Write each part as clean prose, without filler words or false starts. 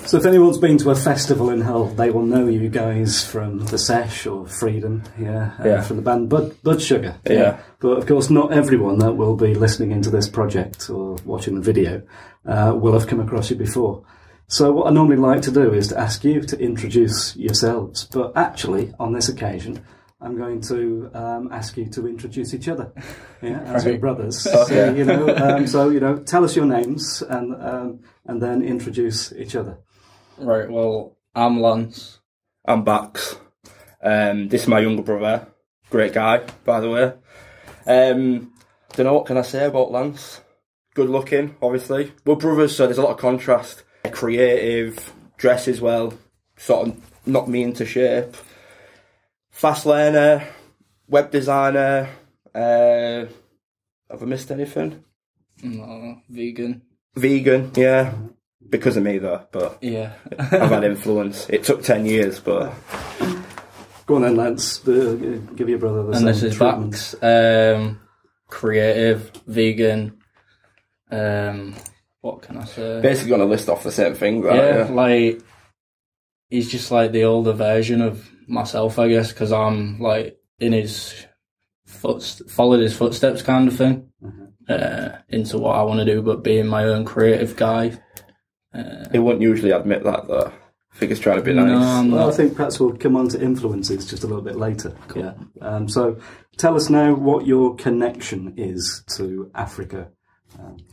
So if anyone's been to a festival in Hull, they will know you guys from the Sesh or Freedom, from the band Bud Sugar. Yeah. But of course, not everyone that will be listening into this project or watching the video will have come across you before. So what I normally like to do is to ask you to introduce yourselves. But actually, on this occasion, I'm going to ask you to introduce each other, as your brothers. So, tell us your names and then introduce each other. Right, well, I'm Lance. I'm Bax. This is my younger brother. Great guy, by the way. Don't know what can I say about Lance. Good looking, obviously. We're brothers, so there's a lot of contrast. Creative, dresses well, sort of knocked me into shape. Fast learner, web designer. Have I missed anything? No, vegan. Vegan, yeah. Because of me though, but yeah. I've had influence. It took 10 years, but... Go on then, Lance. Give your brother the same And this is treatment. Bax. Creative, vegan. What can I say? Basically going to list off the same thing, right? Yeah, like, he's just like the older version of myself, I guess, because I'm like in his followed his footsteps kind of thing, into what I want to do, but being my own creative guy. He wouldn't usually admit that though. I think he's trying to be nice. No, well, I think perhaps we'll come on to influences just a little bit later. Cool. Yeah. So tell us now what your connection is to Africa,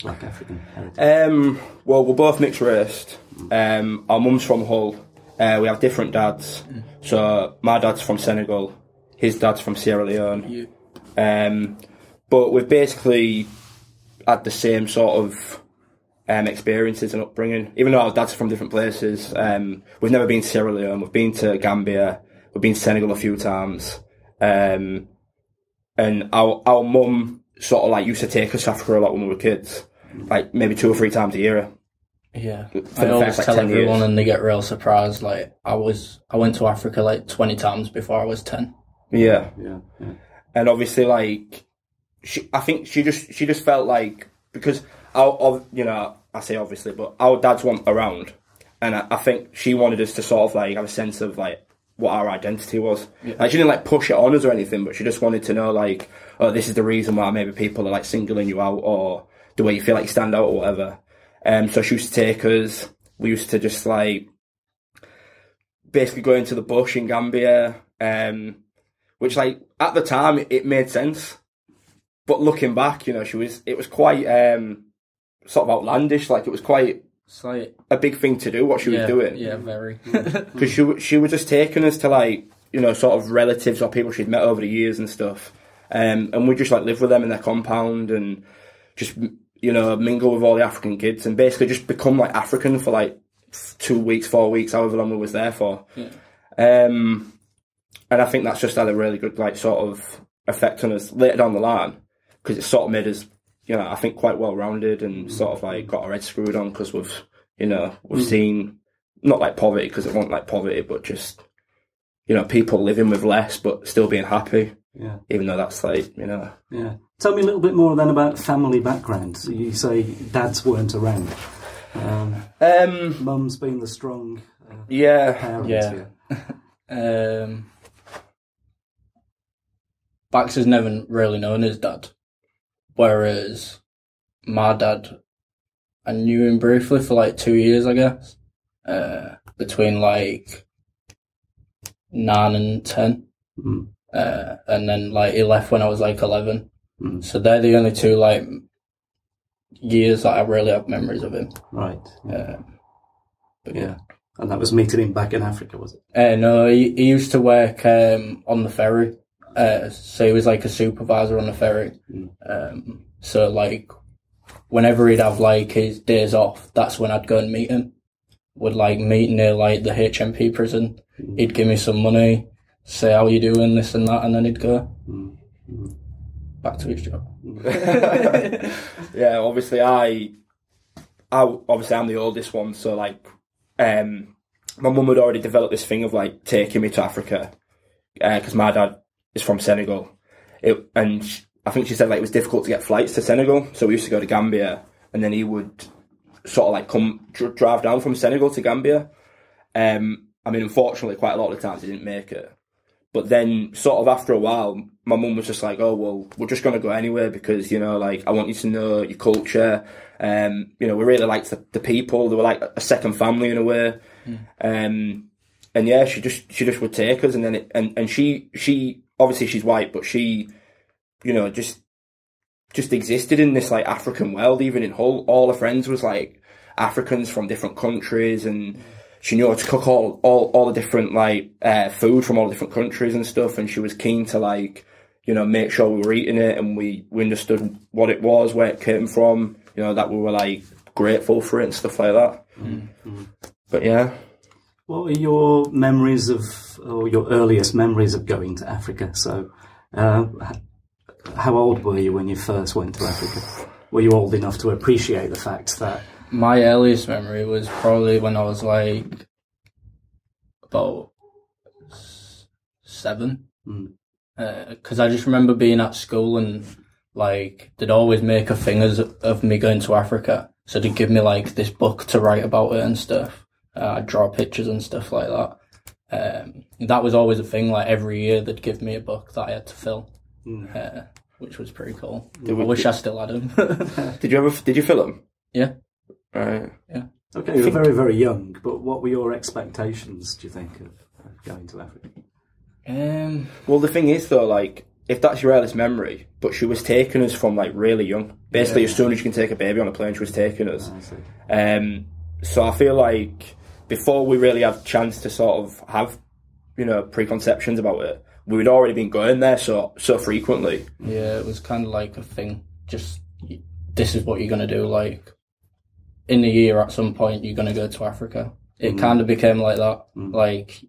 Black African heritage. Well, we're both mixed raced. Our mum's from Hull. We have different dads. So my dad's from Senegal. His dad's from Sierra Leone. But we've basically had the same sort of experiences and upbringing, even though our dads are from different places. We've never been to Sierra Leone. We've been to Gambia. We've been to Senegal a few times. And our mum sort of like used to take us to Africa a lot when we were kids, like maybe 2 or 3 times a year. Yeah, I always tell everyone and they get real surprised. Like I went to Africa like 20 times before I was 10. Yeah. And obviously, like, I think she just felt like, because I say obviously, but our dads weren't around, and I think she wanted us to sort of like have a sense of like what our identity was. Yeah. Like she didn't like push it on us or anything, but she just wanted to know like, oh, this is the reason why maybe people are like singling you out, or the way you feel like you stand out or whatever. So she used to take us. We used to just like basically go into the bush in Gambia, which like at the time it made sense, but looking back, it was quite sort of outlandish. Like it was quite a big thing to do what she was doing. Yeah, very. Because she was just taking us to like sort of relatives or people she'd met over the years and stuff, and we just like live with them in their compound and just mingle with all the African kids and basically just become like African for like 2 weeks, 4 weeks, however long we was there for. Yeah. And I think that's just had a really good like sort of effect on us later down the line, because it sort of made us, I think quite well rounded and sort of like got our heads screwed on, because we've seen not like poverty, because it wasn't like poverty, but just people living with less but still being happy. Yeah. Even though that's like, Yeah. Tell me a little bit more then about family background. So you say dads weren't around. Mum's been the strong parent. Yeah. Bax has never really known his dad. Whereas my dad, I knew him briefly for like 2 years, I guess. Between like 9 and 10. Mm. And then like he left when I was like 11. Mm. So they're the only 2 like years that I really have memories of him. Right. But yeah. And that was meeting him back in Africa, was it? No, he used to work on the ferry. So he was like a supervisor on the ferry. Mm. So like whenever he'd have like his days off, that's when I'd go and meet him. Would like meet near like the HMP prison. Mm. He'd give me some money, say how you doing, this and that, and then he'd go back to his job. Yeah, obviously I'm the oldest one, so like my mum had already developed this thing of like taking me to Africa, because my dad is from Senegal, I think she said like it was difficult to get flights to Senegal, so we used to go to Gambia, and then he would sort of like drive down from Senegal to Gambia. I mean, unfortunately, quite a lot of the times he didn't make it. But then, sort of after a while, my mum was just like, "Oh well, we're just gonna go anyway because like I want you to know your culture. We really liked the people. They were like a second family in a way. And yeah, she just would take us, and then and she obviously she's white, but she, just existed in this like African world. Even in Hull, all her friends was like Africans from different countries, and she knew how to cook all the different like food from all the different countries and stuff. And she was keen to like make sure we were eating it, and we understood what it was, where it came from. That we were like grateful for it and stuff like that. But yeah. What are your memories or your earliest memories of going to Africa? So, how old were you when you first went to Africa? Were you old enough to appreciate the fact that... My earliest memory was probably when I was like about 7. Because I just remember being at school and like they'd always make a thing of me going to Africa. So they'd give me like this book to write about it and stuff. I'd draw pictures and stuff like that. That was always a thing. Like every year they'd give me a book that I had to fill. Which was pretty cool. I wish I still had them. Did you fill them? Yeah. Right. Yeah. Okay, you were very, very young, but what were your expectations, do you think, of going to Africa? Well, the thing is, though, like, if that's your earliest memory, but she was taking us from, like, really young. Basically, as soon as you can take a baby on a plane, she was taking us. So I feel like before we really had a chance to sort of have, preconceptions about it, we had already been going there so frequently. Yeah, it was kind of like a thing. Just, this is what you're going to do, like... In a year, at some point, you're going to go to Africa. It kind of became like that. Like,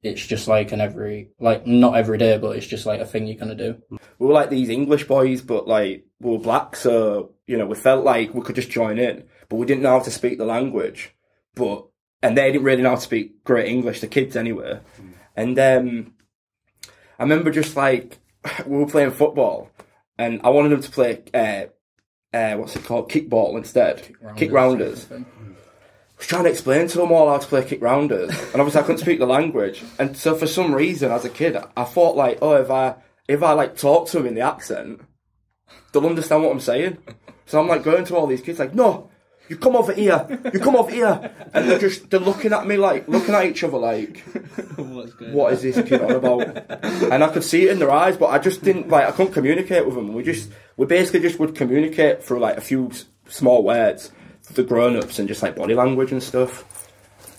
it's just like not every day, but it's just like a thing you're going to do. We were like these English boys, but like, we were black, so, we felt like we could just join in. But we didn't know how to speak the language. And they didn't really know how to speak great English, the kids anyway. And I remember just like, we were playing football, and I wanted them to play... what's it called? Kickball instead. Kick rounders. I was trying to explain to them all how to play kick rounders, and obviously I couldn't speak the language. And so for some reason, as a kid, I thought like, oh, if I like talk to them in the accent, they'll understand what I'm saying. So I'm like going to all these kids like, no, you come over here, and they're looking at me like, looking at each other like, what is this kid on about? And I could see it in their eyes, but I just didn't I couldn't communicate with them. We basically just would communicate through like a few small words to the grown-ups and just like body language and stuff.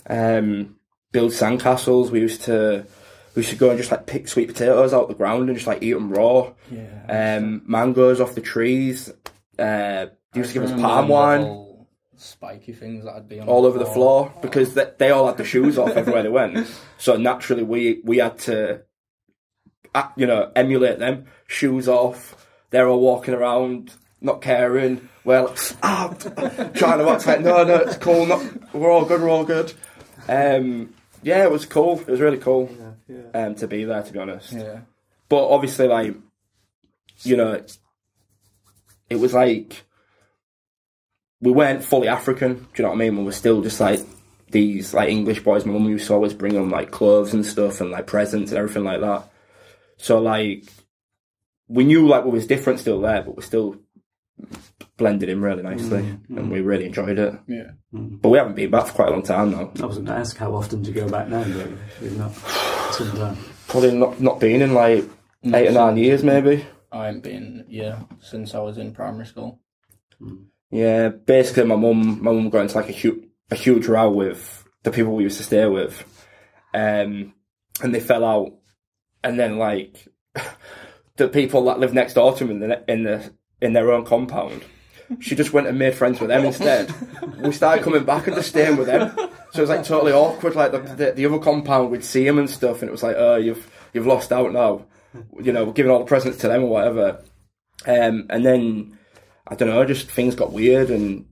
Build sandcastles. We used to go and just like pick sweet potatoes out the ground and just like eat them raw. Mangoes off the trees. They used to give us palm wine. Spiky things that I'd be on all over the floor because they all had the shoes off everywhere they went. So naturally we had to, emulate them. Shoes off. They're all walking around, not caring. We're like, trying to act like, no, it's cool. We're all good. Yeah, it was cool. It was really cool to be there, to be honest. Yeah. But obviously, like, it was like, we weren't fully African, do you know what I mean? We were still just like these like English boys. My mum used to always bring them like clothes and stuff and like presents and everything like that. So like, we knew like we was different still there, but we still blended in really nicely and we really enjoyed it. Yeah. But we haven't been back for quite a long time now. I was going to ask how often do you go back now, but we've not sometime. Probably not been in like 8 or 9 years maybe. I haven't been, since I was in primary school. Yeah, basically my mum got into like a huge row with the people we used to stay with, and they fell out, and then like the people that lived next door to them in their own compound, she just went and made friends with them instead. We started coming back and just staying with them, so it was like totally awkward. Like the other compound, we'd see them and stuff, and it was like, oh, you've lost out now, we're giving all the presents to them or whatever, and then. I don't know, just things got weird and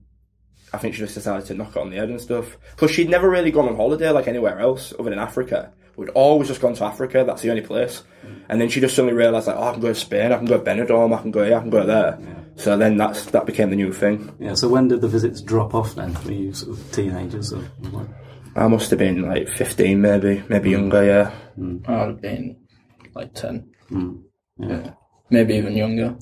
I think she just decided to knock it on the head and stuff. Plus, she'd never really gone on holiday like anywhere else other than Africa. We'd always just gone to Africa. That's the only place. And then she just suddenly realised, like, oh, I can go to Spain, I can go to Benidorm, I can go here, I can go there. Yeah. So then that became the new thing. Yeah. So when did the visits drop off then? Were you sort of teenagers or what? I must have been like 15, maybe younger. Yeah. I would have been like 10. Yeah. Maybe even younger.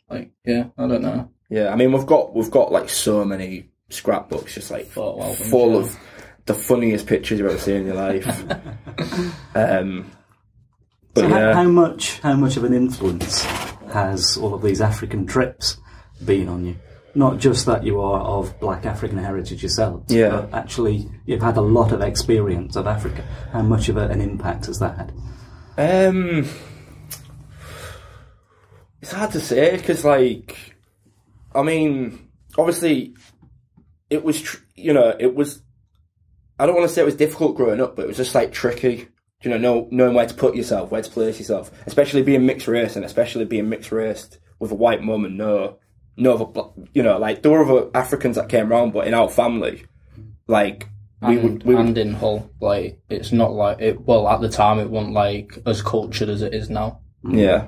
Like, yeah, I don't know. Yeah, I mean, we've got like so many scrapbooks, just like full of the funniest pictures you've ever seen in your life. But so yeah. how much of an influence has all of these African trips been on you? Not just that you are of black African heritage yourself, but actually you've had a lot of experience of Africa. How much of an impact has that had? It's hard to say because, like, I mean, obviously, it was, it was. I don't want to say it was difficult growing up, but it was just like tricky. Knowing where to put yourself, where to place yourself, especially being mixed race, and especially being mixed raced with a white mum and no other, like there were other Africans that came around, but in our family, like we would in Hull, like it's not like it. Well, at the time, it wasn't like as cultured as it is now. Yeah.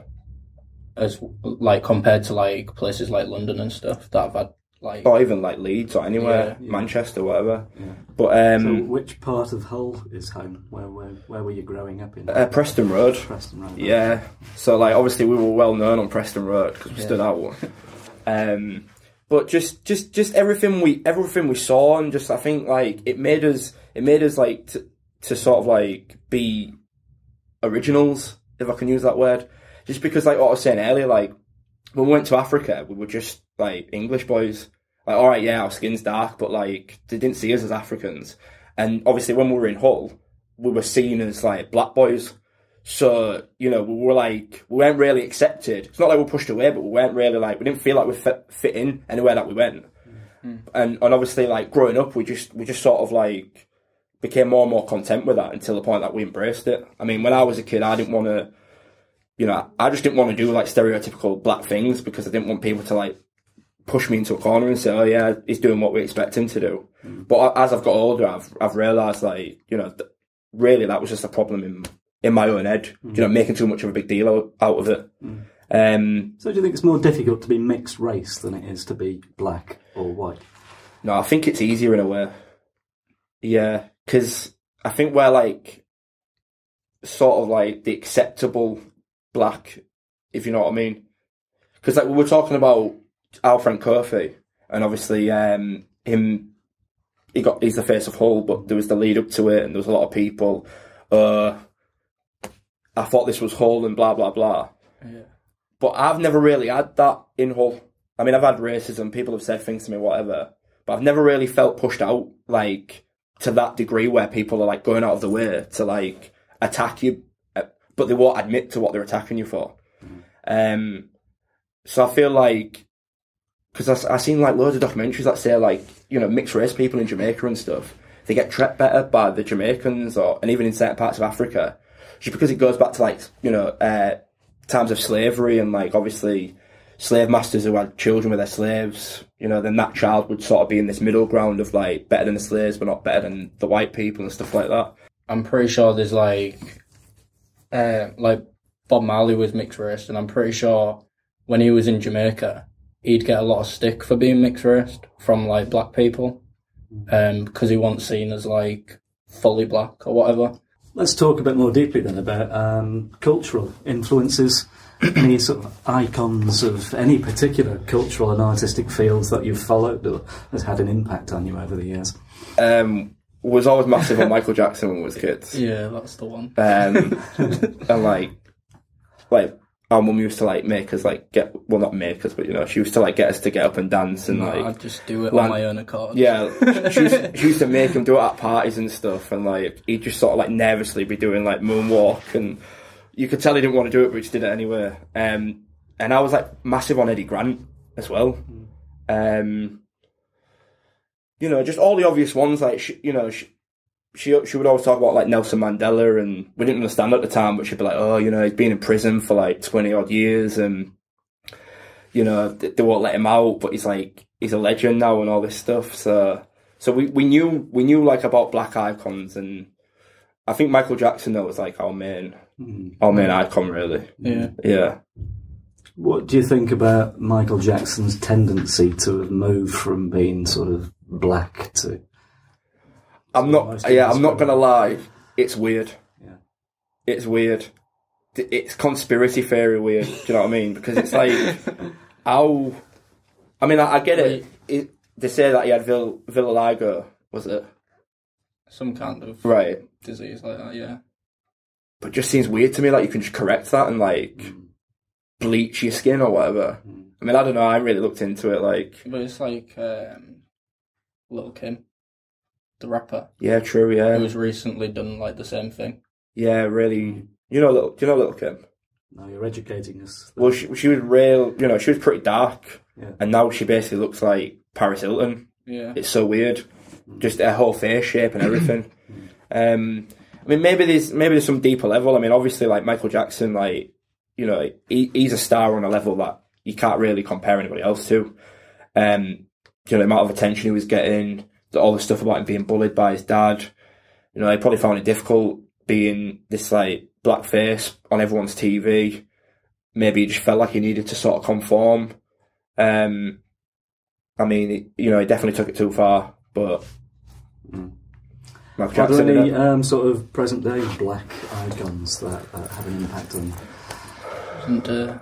As like compared to like places like London and stuff that I've had, like, or even like Leeds or anywhere, Manchester, whatever. Yeah. But so which part of Hull is home? Where were you growing up in? Preston Road. Preston Road. Yeah. So like obviously we were well known on Preston Road because we stood out. But just everything we saw, and just I think like it made us like to sort of like be originals, if I can use that word. Just because, like what I was saying earlier, like when we went to Africa, we were just like English boys. Like, all right, yeah, our skin's dark, but like they didn't see us as Africans. And obviously, when we were in Hull, we were seen as like black boys. So we weren't really accepted. It's not like we were pushed away, but we weren't really like, we didn't feel like we fit in anywhere that we went. And obviously, like growing up, we just sort of like became more and more content with that until the point that we embraced it. I mean, when I was a kid, I didn't want to. I just didn't want to do like stereotypical black things because I didn't want people to like push me into a corner and say, "Oh yeah, he's doing what we expect him to do." But as I've got older, I've realised like really that was just a problem in my own head. Making too much of a big deal out of it. So do you think it's more difficult to be mixed race than it is to be black or white? No, I think it's easier in a way. Yeah, because I think we're like sort of like the acceptable black, if you know what I mean. Because like we were talking about our friend Kofi, and obviously he's the face of Hull, but there was the lead up to it, and there was a lot of people. I thought this was Hull and blah blah blah. Yeah. But I've never really had that in Hull. I mean, I've had racism. People have said things to me, whatever. But I've never really felt pushed out like to that degree where people are like going out of the way to like attack you. But they won't admit to what they're attacking you for. So I feel like, because I've seen like loads of documentaries that say like, mixed race people in Jamaica and stuff, they get treated better by the Jamaicans and even in certain parts of Africa, just because it goes back to like, times of slavery and like obviously slave masters who had children with their slaves, then that child would sort of be in this middle ground of like better than the slaves but not better than the white people and stuff like that. I'm pretty sure there's like Bob Marley was mixed race, and I'm pretty sure when he was in Jamaica, he'd get a lot of stick for being mixed race from like black people, because he wasn't seen as like fully black or whatever. Let's talk a bit more deeply then about cultural influences. Any sort of icons of any particular cultural and artistic fields that you've followed or has had an impact on you over the years? Was always massive on Michael Jackson when we was kids. Yeah, that's the one. And like our mum used to like make us like not make us, but she used to like get us to get up and dance and like I'd just do it on my own accord. Yeah, she used to make him do it at parties and stuff, and like he'd just sort of like nervously be doing like moonwalk, and you could tell he didn't want to do it, but he just did it anyway. And I was like massive on Eddie Grant as well. Just all the obvious ones, like, she would always talk about, like, Nelson Mandela, and we didn't understand at the time, but she'd be like, oh, he's been in prison for, like, 20-odd years, and, they won't let him out, but he's, like, he's a legend now and all this stuff. So we knew like about black icons, and I think Michael Jackson though was like our main icon really. Yeah. What do you think about Michael Jackson's tendency to have moved from being sort of black to? I'm not gonna lie. It's weird. Yeah. It's weird. It's conspiracy theory weird. Do you know what I mean? Because it's like how. I mean, I get it. They say that he had vitiligo. Was it some kind of disease like that? Yeah. But it just seems weird to me. Like you can just correct that and like bleach your skin or whatever. I mean, I don't know. I really looked into it. Like, but it's like Lil' Kim, the rapper. Yeah, true. Yeah, who's recently done like the same thing. Yeah, really. Do you know Lil' Kim? No, you're educating us. Well, she was real. She was pretty dark, and now she basically looks like Paris Hilton. Yeah, it's so weird. Just her whole face shape and everything. I mean, maybe there's some deeper level. I mean, obviously, like Michael Jackson, like. He's a star on a level that you can't really compare anybody else to. The amount of attention he was getting, all the stuff about him being bullied by his dad. They probably found it difficult being this like black face on everyone's TV. Maybe he just felt like he needed to sort of conform. I mean, he definitely took it too far, but. Are there any sort of present day black icons that have an impact on you? And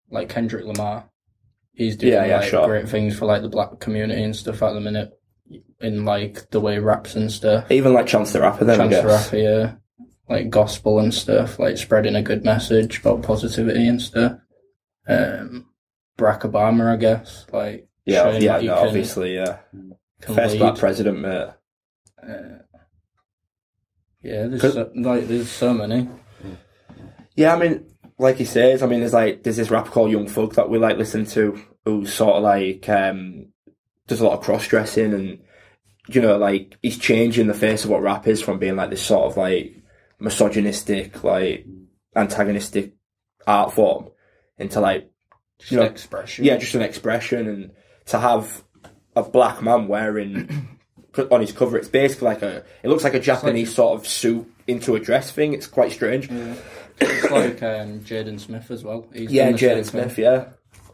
like Kendrick Lamar, he's doing great things for like the black community and stuff at the minute, in like the way he raps and stuff. Even like Chance the Rapper, then Chance the Rapper, yeah, like gospel and stuff, like spreading a good message about positivity and stuff. Barack Obama, I guess, like obviously, first black president, mate. There's so many. Yeah, I mean. Like he says, I mean, there's this rapper called Young Thug that we like listen to, who's sort of like does a lot of cross dressing, and like he's changing the face of what rap is from being like this sort of like misogynistic, like antagonistic art form into like an expression. Yeah, just an expression, and to have a black man wearing on his cover, it's basically it looks like a Japanese sort of suit into a dress thing. It's quite strange. Yeah. It's like Jaden Smith as well. Jaden Smith,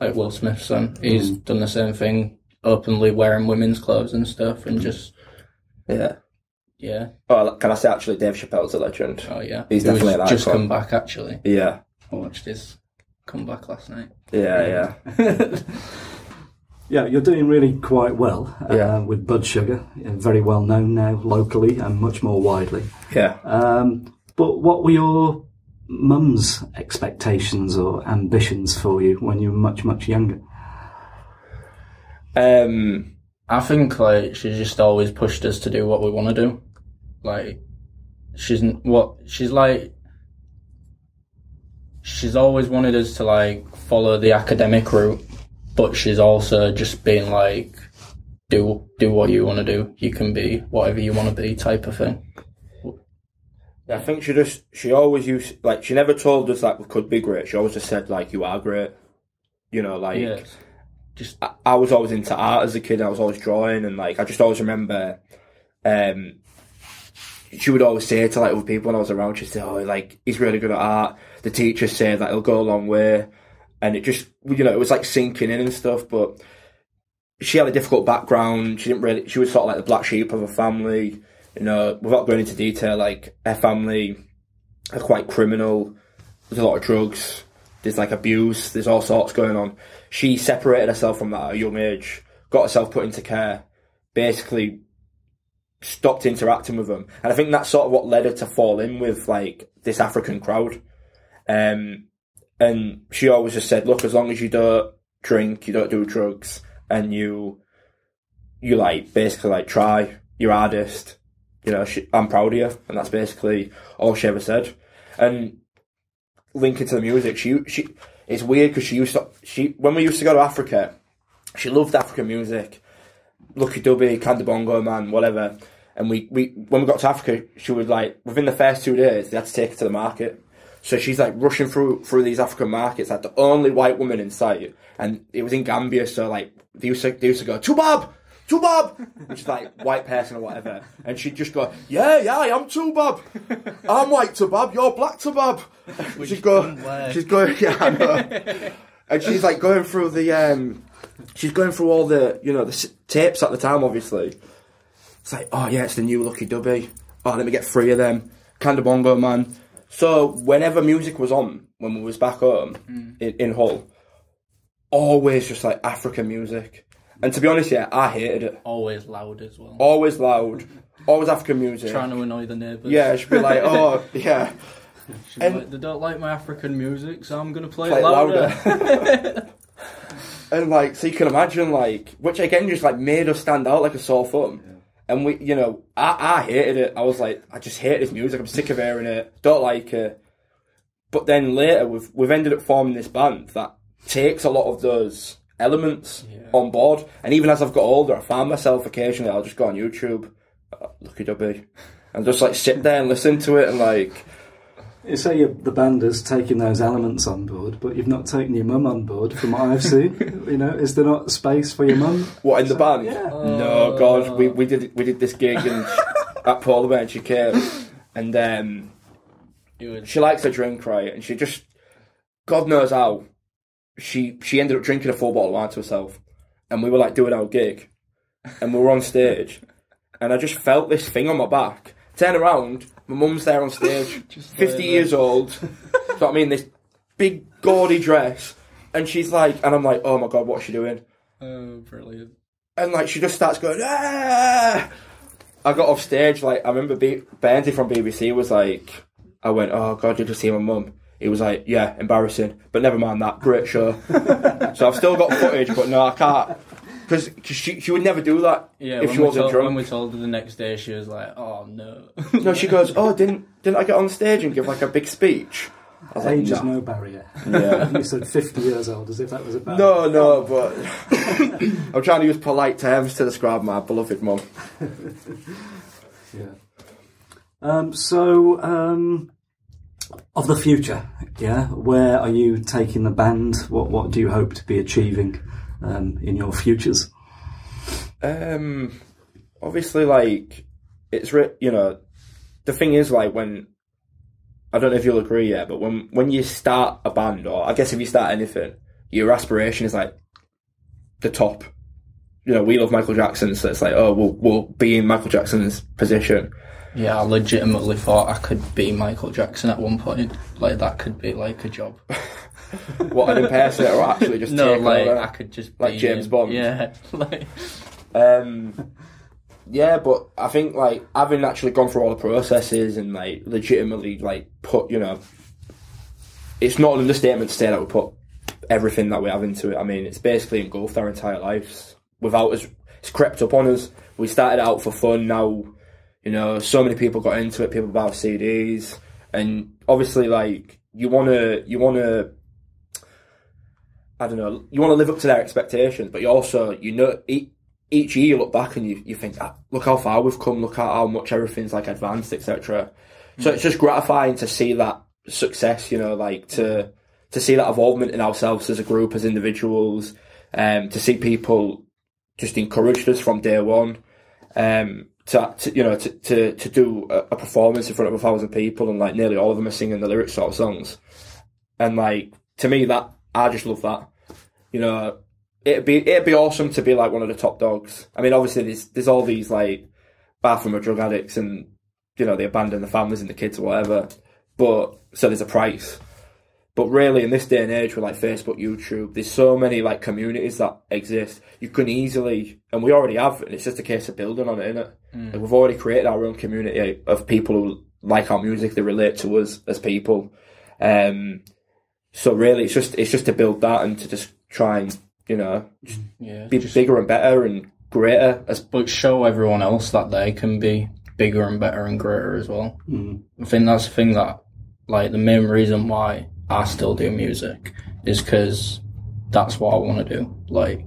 like Will Smith's son. He's done the same thing, openly wearing women's clothes and stuff, and just yeah. Oh, can I say actually, Dave Chappelle's a legend. Oh yeah, he's definitely an icon. Just come back actually. Yeah, I watched his comeback last night. Yeah. Yeah, you're doing really quite well with Bud Sugar, very well known now locally and much more widely. Yeah. But what were your mum's expectations or ambitions for you when you were much, much younger? I think like she's just always pushed us to do what we want to do. Like she's always wanted us to like follow the academic route, but she's also just been like, do what you want to do. You can be whatever you want to be, type of thing. I think she always used, like, she never told us that we could be great. She always just said, like, you are great. I was always into art as a kid. I was always drawing, and, like, I just always remember, she would always say to, like, other people when I was around, she'd say, oh, like, he's really good at art. The teachers say that he'll go a long way. And it just, it was, like, sinking in and stuff, but she had a difficult background. She was sort of like the black sheep of her family. Without going into detail, like, her family are quite criminal. There's a lot of drugs. There's, like, abuse. There's all sorts going on. She separated herself from that at a young age, got herself put into care, basically stopped interacting with them. And I think that's sort of what led her to fall in with, like, this African crowd. And she always just said, look, as long as you don't drink, you don't do drugs, and you like, basically, like, try your hardest, I'm proud of you, and that's basically all she ever said. And linking to the music, she it's weird because when we used to go to Africa, she loved African music, Lucky Dubby, Candy Bongo Man, whatever. And we when we got to Africa, she would, like, within the first 2 days, they had to take her to the market. So she's like rushing through these African markets, like the only white woman in sight. And it was in Gambia, so like they used to go, Tubab! Which is like white person or whatever. And she'd just go, yeah, I am Tubab. I'm white Tubab, you're black Tubab. She'd go, yeah, I know. And she's like going through she's going through all the, you know, the tapes at the time, obviously. It's like, oh yeah, it's the new Lucky Dubby. Oh, let me get 3 of them. Candabongo Man. So whenever music was on, when we was back home in Hull, always just like African music. And to be honest, yeah, I hated it. Always loud as well. Always loud. Always African music. Trying to annoy the neighbours. Yeah, she'd be like, oh, yeah. And like, they don't like my African music, so I'm going to play it louder. And like, so you can imagine, like, which again just like made us stand out like a sore thumb. Yeah. And we, you know, I hated it. I was like, I just hate this music. I'm sick of hearing it. Don't like it. But then later, we've ended up forming this band that takes a lot of those elements on board. And even as I've got older, I found myself occasionally, I'll just go on YouTube, Lucky Dubby, and just like sit there and listen to it and like. You say the band is taking those elements on board, but you've not taken your mum on board, from what I've seen. You know, is there not space for your mum? What, in the band? Yeah. No, God, we did this gig at Polar Bear, and she came, and she likes to drink, right? And she just, God knows how, she ended up drinking a full bottle of wine to herself, and we were like doing our gig, and we were on stage, and I just felt this thing on my back. Turn around, my mum's there on stage, 50 years old, you know what I mean, this big gaudy dress, and she's like, and I'm like, oh my God, what's she doing? Oh, brilliant. And like, she just starts going, ah! I got off stage, like, I remember Bendy from BBC was like, I went, oh God, did you see my mum? He was like, yeah, embarrassing, but never mind that, great show. So I've still got footage, but no, I can't. Because she would never do that if she wasn't drunk. When we told her the next day, she was like, oh no. No, she goes, oh, didn't I get on stage and give like a big speech? I was age is no barrier. Yeah. You said 50 years old, as if that was a barrier. No, but I'm trying to use polite terms to describe my beloved mum. Yeah. Of the future, yeah, where are you taking the band? What do you hope to be achieving in your futures? Obviously, like, it's you know, the thing is, like, when, I don't know if you'll agree yet, but when you start a band, or I guess if you start anything, your aspiration is like the top. You know, we love Michael Jackson, so it's like, oh, we'll be in Michael Jackson's position. Yeah, I legitimately thought I could be Michael Jackson at one point. Like, that could be like a job. What, an impersonator, or actually just no, take like over? I could just like be James Bond. Yeah, like. Yeah, but I think like having actually gone through all the processes and like legitimately like put, you know, it's not an understatement to say that we put everything that we have into it. I mean, it's basically engulfed our entire lives. Without us, it's crept up on us. We started out for fun. Now, you know, so many people got into it. People buy CDs, and obviously, like you wanna. I don't know. You want to live up to their expectations, but you also, you know, each year you look back and you think, look how far we've come. Look at how much everything's like advanced, etc. So it's just gratifying to see that success. You know, like to see that evolvement in ourselves as a group, as individuals. To see people just encouraged us from day one. To do a performance in front of 1,000 people, and like nearly all of them are singing the lyrics sort of songs. And like, to me, that I just love that. You know, it'd be awesome to be like one of the top dogs. I mean, obviously there's all these like bathroom or drug addicts, and you know, they abandon the families and the kids or whatever. But so there's a price. But really, in this day and age with like Facebook, YouTube, there's so many like communities that exist. You can easily, and we already have, and it's just a case of building on it, innit? Like, we've already created our own community of people who like our music, they relate to us as people. So really, it's just to build that and to just try and, you know, be bigger and better and greater. But show everyone else that they can be bigger and better and greater as well. I think that's the thing that, like, the main reason why I still do music is because that's what I want to do. Like,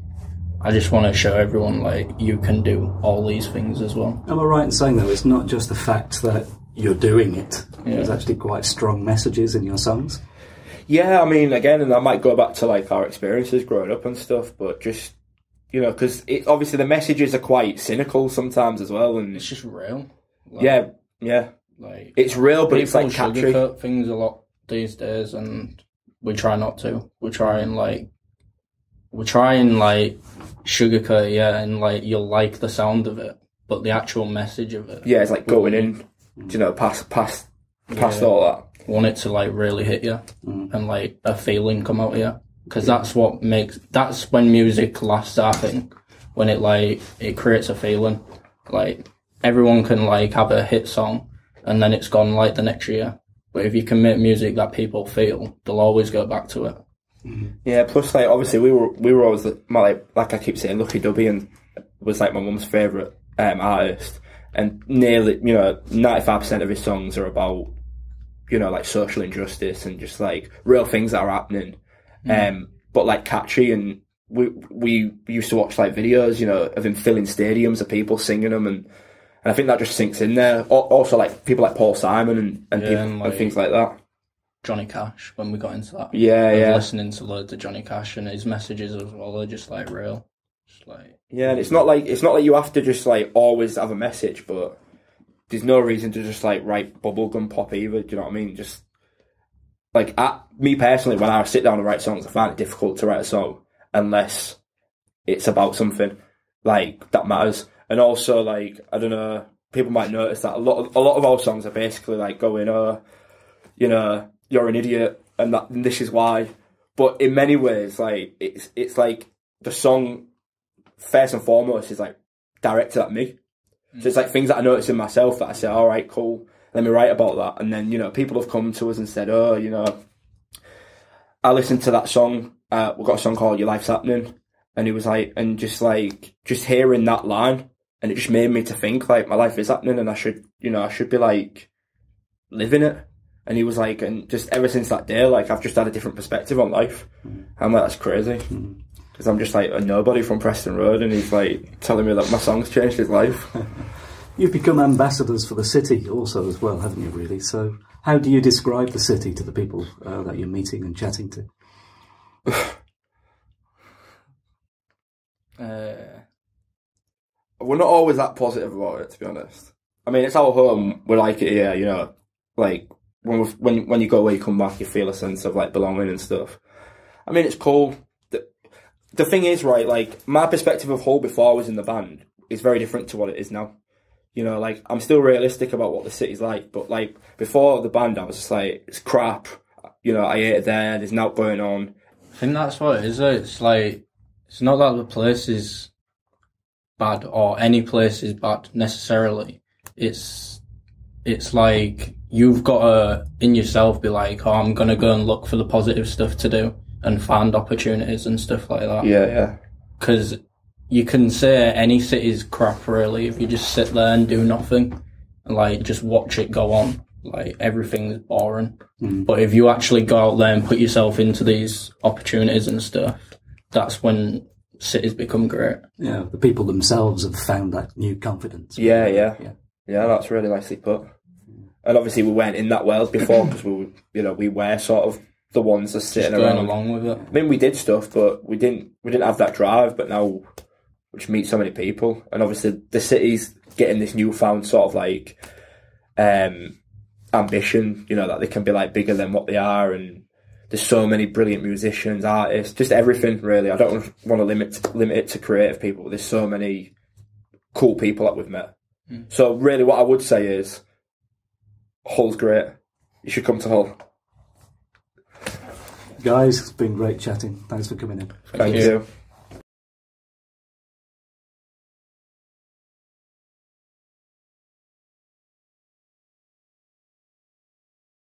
I just want to show everyone, like, you can do all these things as well. Am I right in saying, though, it's not just the fact that you're doing it. There's actually quite strong messages in your songs. Yeah, I mean, again, and I might go back to like our experiences growing up and stuff, but just, you know, because obviously the messages are quite cynical sometimes as well, and it's just real. Like, yeah. Like, it's real, but it's like catchy. Sugarcoat things a lot these days, and we try not to. We try and sugarcoat it, yeah, and like you'll like the sound of it, but the actual message of it, yeah, it's like going in, you know, past all that. Want it to like really hit you and like a feeling come out of you, because that's when music lasts. I think when it creates a feeling. Like everyone can like have a hit song and then it's gone like the next year, but if you can make music that people feel, they'll always go back to it. Yeah, plus like obviously we were always like I keep saying, Lucky Dubby and was like my mum's favourite artist, and nearly, you know, 95% of his songs are about, you know, like social injustice and just like real things that are happening, but like catchy. And we used to watch like videos, you know, of him filling stadiums of people singing them, and I think that just sinks in there. Also like people like Paul Simon and people and things like that. Johnny Cash, when we got into that. Yeah. Listening to loads of Johnny Cash and his messages as well are just like real. Just like, yeah, and it's not like you have to just like always have a message, but there's no reason to just like write bubblegum pop either. Do you know what I mean? Just like me personally, when I sit down and write songs, I find it difficult to write a song unless it's about something like that matters. And also, like, I don't know, people might notice that a lot of our songs are basically like going, oh, you know, you're an idiot, and this is why. But in many ways, like it's like the song first and foremost is like directed at me. So it's like things that I notice in myself that I say, all right, cool, let me write about that. And then, you know, people have come to us and said, oh, you know, I listened to that song. We've got a song called Your Life's Happening. And he was like, and just hearing that line, and it just made me to think like my life is happening and I should be like living it. And he was like, and just ever since that day, like I've just had a different perspective on life. I'm like, that's crazy. Because I'm just like a nobody from Preston Road, and he's like telling me that my song's changed his life. You've become ambassadors for the city also as well, haven't you, really? So how do you describe the city to the people that you're meeting and chatting to? We're not always that positive about it, to be honest. I mean, it's our home. We like it here, you know. Like when you go away, you come back, you feel a sense of like belonging and stuff. I mean, it's cool. The thing is, right, like my perspective of Hull before I was in the band is very different to what it is now. You know, like I'm still realistic about what the city's like, but like before the band, I was just like, it's crap. You know, I hate it there. There's naught going on. I think that's what it is. It's like, it's not that the place is bad or any place is bad necessarily. It's like you've got to in yourself be like, oh, I'm gonna go and look for the positive stuff to do and find opportunities and stuff like that. Yeah. Because you can say any city's crap really if you just sit there and do nothing and like just watch it go on. Like everything's boring. But if you actually go out there and put yourself into these opportunities and stuff, that's when cities become great. Yeah, the people themselves have found that new confidence. Yeah, that's really nicely put. And obviously we weren't in that world before because we were sort of the ones that sitting just going around along with it. I mean, we did stuff, but we didn't have that drive. But now we just meet so many people, and obviously the city's getting this newfound sort of like ambition. You know, that they can be like bigger than what they are, and there's so many brilliant musicians, artists, just everything really. I don't want to limit it to creative people, but there's so many cool people that we've met. So really, what I would say is, Hull's great. You should come to Hull. Guys, it's been great chatting. Thanks for coming in. Thank you.